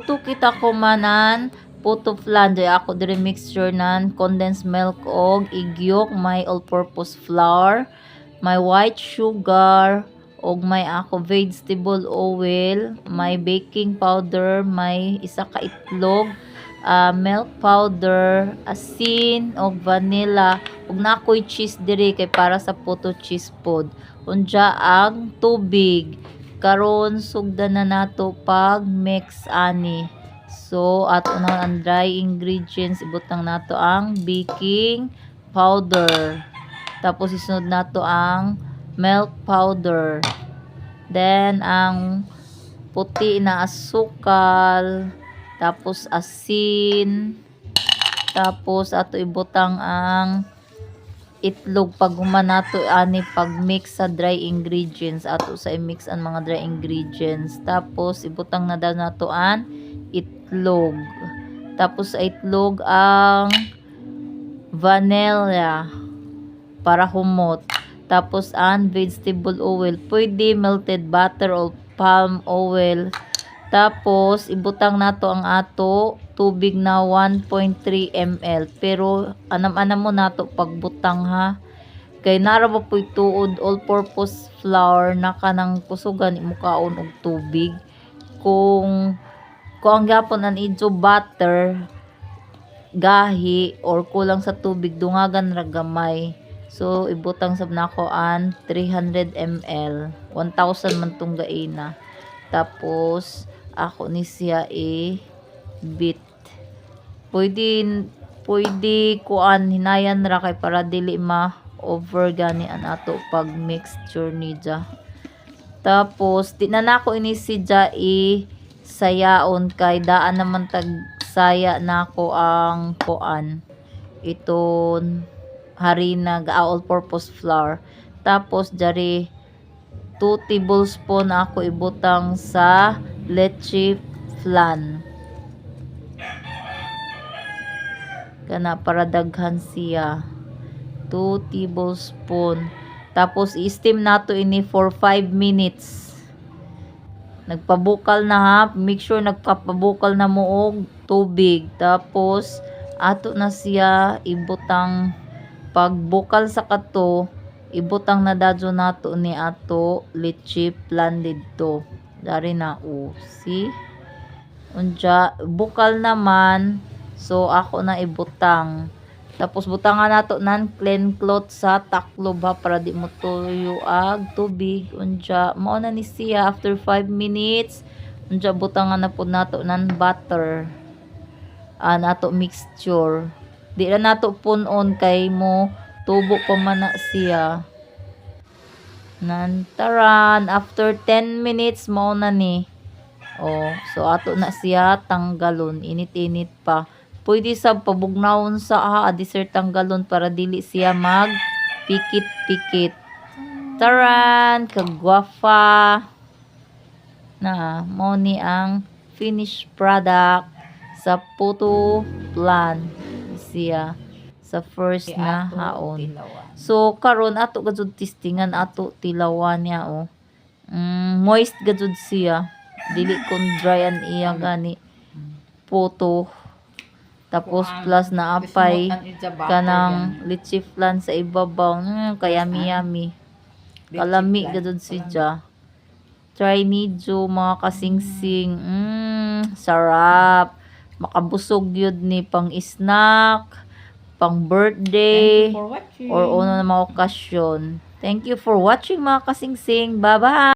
Puto kita ko manan puto flan di ako diri mixture nan condensed milk og igyok, may all-purpose flour, may white sugar og may ako vegetable oil, may baking powder, may isa ka itlog, milk powder, asin og vanilla ug nakoy cheese diri kay para sa puto cheese pod. Unja ang tubig. Karon sugdan na nato pag mix ani. So ato na ang dry ingredients, ibutang nato ang baking powder. Tapos isunod nato ang milk powder. Then ang puti na asukal, tapos asin, tapos ato ibutang ang itlog pag nato ani pag mix sa dry ingredients ato sa i-mix ang mga dry ingredients, tapos ibutang na daw nato ang itlog, tapos sa itlog ang vanilla para humot, tapos ang vegetable oil, pwede melted butter o palm oil, tapos ibutang nato ang ato tubig na 1.3 ml. Pero anam-anam mo nato pagbutang ha. Kay nara ba po'y tuod all-purpose flour na kanang kusugan imo kaon og tubig. Kung ang gapon an idyo butter gahi or kulang sa tubig dungagan ra gamay. So ibutang sab nako an 300 ml. 1,000 man tong gaina. Tapos ako ni siya bit. Pwede kuan hinayan ra kay para dili ma over gani an ato pag mixture ni ja. Tapos di na nako ini si ja sayaon kay daan naman tag saya nako ang kuan iton harina all purpose flour. Tapos jari 2 tablespoon ako ibutang sa leche flan kana para daghan siya 2 tablespoon. Tapos i-steam nato ini for 5 minutes. Nagpabukal na ha, make sure nagpapabukal na mo og tubig. Tapos ato na siya ibutang pagbukal sa kato, ibutang na dadyo nato ni ato leche flan didto. Dari na see? Unja bukal naman. So ako na ibutang. Tapos butangan nato nan clean cloth sa taklob ha para di mo tuyo ag tubig. Unja mao na ni siya after 5 minutes. Unja butangan na pud nato nan butter. Nato mixture. Di na nato punon kay mo tubo pa man na siya. Nantaran after 10 minutes mao na ni. So ato na siya tanggalon. Init-init pa. Pwede sa pabugnawon sa dessert tanggalon para dili siya mag pikit-pikit. Taran, kagwafa na mo ni ang finished product sa puto flan siya sa first na haon. So karon ato gajud testingan ato tilawan niya moist gajud siya, dili kon dry an iya gani puto. Tapos plus na apay kanang leche flan sa ibabaw. Kaya yummy. Kalami gadud siya. Try nijo mga kasingsing. Sarap. Makabusog yun ni pang snack, pang birthday, or ano na mga okasyon. Thank you for watching mga kasingsing. Bye-bye!